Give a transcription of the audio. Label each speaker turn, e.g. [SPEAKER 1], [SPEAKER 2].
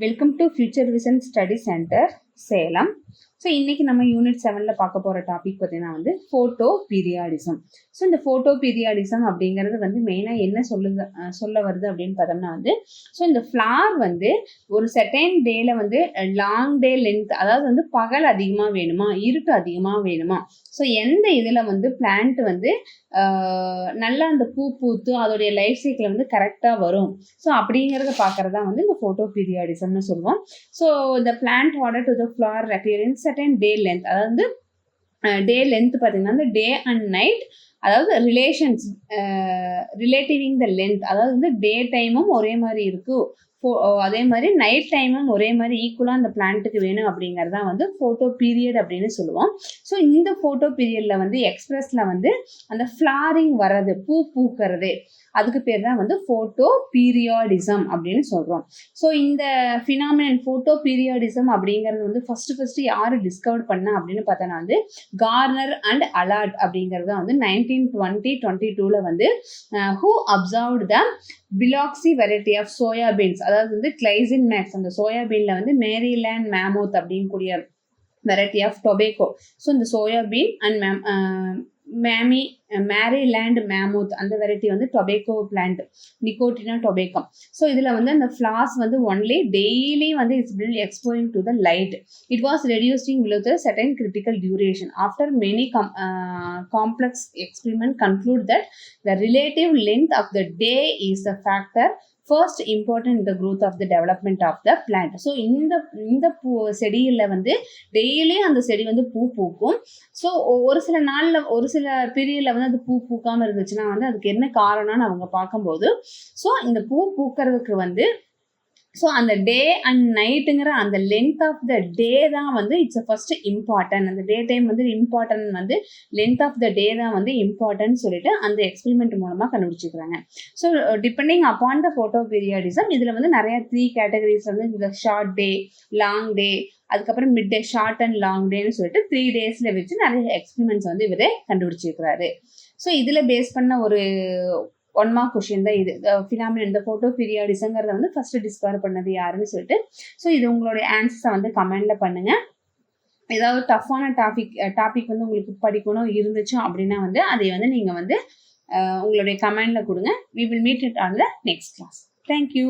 [SPEAKER 1] Welcome to future vision study centre Salem. So இன்றைக்கி நம்ம unit 7ல் பார்க்க போகிற டாபிக் பார்த்தீங்கன்னா வந்து ஃபோட்டோ பீரியாடிசம். ஸோ இந்த ஃபோட்டோ பீரியாடிசம் அப்படிங்கிறது வந்து மெயினாக என்ன சொல்ல வருது அப்படின்னு பார்த்தோம்னா வந்து ஸோ இந்த ஃப்ளார் வந்து ஒரு செகண்ட் டேல வந்து லாங் டே லென்த், அதாவது வந்து பகல் அதிகமாக வேணுமா இருட்டு அதிகமாக வேணுமா, ஸோ எந்த இதில் வந்து பிளான்ட் வந்து நல்லா அந்த பூ பூத்து அதோடைய லைஃப் சைக்கிள் வந்து கரெக்டாக வரும். ஸோ அப்படிங்கிறத பார்க்குறதா வந்து இந்த ஃபோட்டோ பீரியாடிசம்னு சொல்லுவோம். ஸோ இந்த plant order to the flower requiring certain day length, அதாவது டே லென்த் பார்த்தீங்கன்னா வந்து டே அண்ட் நைட், அதாவது ரிலேட்டிவிங் த லென்த், அதாவது வந்து டே டைமும் ஒரே மாதிரி இருக்கு, அதே மாதிரி நைட் டைமும் ஒரே மாதிரி ஈக்குவலாக அந்த பிளான்ட்டுக்கு வேணும் அப்படிங்கிறதா வந்து ஃபோட்டோ பீரியட் அப்படின்னு சொல்லுவோம். ஸோ இந்த ஃபோட்டோ பீரியடில் வந்து எக்ஸ்பிரஸில் வந்து அந்த ஃப்ளாரிங் வர்றது, பூ பூக்கிறது, அதுக்கு பேர் தான் வந்து ஃபோட்டோ பீரியாடிசம் அப்படின்னு சொல்கிறோம். ஸோ இந்த ஃபினாமினன் ஃபோட்டோ பீரியாடிசம் அப்படிங்கிறது வந்து ஃபஸ்ட்டு யார் டிஸ்கவர் பண்ணா அப்படின்னு பார்த்தோன்னா வந்து கார்னர் அண்ட் அலாட் அப்படிங்கிறது வந்து 1922 வந்து who observed the Biloxi variety of soybeans, அதாவது வந்து கிளைசின் மேக்ஸ், அந்த சோயாபீனில் வந்து மேரிலேண்ட் மேமோத் அப்படின்னு கூடிய வெரைட்டி ஆஃப் டொபேக்கோ. ஸோ இந்த சோயாபீன் அண்ட் மேரிலேண்ட் மேமோத் அந்த வெரைட்டி வந்து tobacco plant, Nicotiana tabacum. So இதில் வந்து அந்த ஃப்ளார்ஸ் வந்து ஒன்லி டெய்லி வந்து it's bill exposing to the light. It was reducing below the certain critical duration. After many complex experiments conclude that the relative length of the day is the factor first important in the growth of the development of the plant. So இந்த செடியில் வந்து daily அந்த செடி வந்து பூ பூக்கும். So ஒரு சில நாளில் ஒரு சில பீரியடில் வந்து அது பூ பூக்காமல் இருந்துச்சுன்னா வந்து அதுக்கு என்ன காரணம்னு அவங்க பார்க்கும்போது ஸோ இந்த பூ பூக்கிறதுக்கு வந்து ஸோ அந்த டே அண்ட் நைட்டுங்கிற அந்த லென்த் ஆஃப் த டே தான் வந்து இட்ஸ் ஃபர்ஸ்ட் இம்பார்ட்டன்ட். அந்த டே டைம் வந்து இம்பார்ட்டன்ட், வந்து லென்த் ஆஃப் த டே தான் வந்து இம்பார்ட்டன்ட் சொல்லிட்டு அந்த எக்ஸ்பெரிமெண்ட் மூலமாக கண்டுபிடிச்சிக்கிறாங்க. So depending upon the photoperiodism இதில் வந்து நிறைய 3 கேட்டகரிஸ் வந்து இந்த ஷார்ட் டே, லாங் டே, அதுக்கப்புறம் mid day, short and long டேன்னு சொல்லிட்டு 3 டேஸில் வச்சு நிறைய எக்ஸ்பெரிமெண்ட்ஸ் வந்து இவரே கண்டுபிடிச்சிருக்கிறாரு. ஸோ இதில் பேஸ் பண்ண ஒரு 1 மார்க் கொஷின் தான் இது. ஃபினாமினன் இந்த ஃபோட்டோ பீரியாடிசங்கிறத வந்து ஃபர்ஸ்ட் டிஸ்கவர் பண்ணது யாருன்னு சொல்லிட்டு. ஸோ இது உங்களுடைய ஆன்சர்ஸை வந்து கமெண்ட்ல பண்ணுங்க. ஏதாவது டஃப்பான டாபிக் வந்து உங்களுக்கு படிக்கணும் இருந்துச்சு அப்படின்னா வந்து அதை வந்து நீங்கள் வந்து உங்களுடைய கமெண்ட்ல கொடுங்க. We will meet it on the next class. Thank you.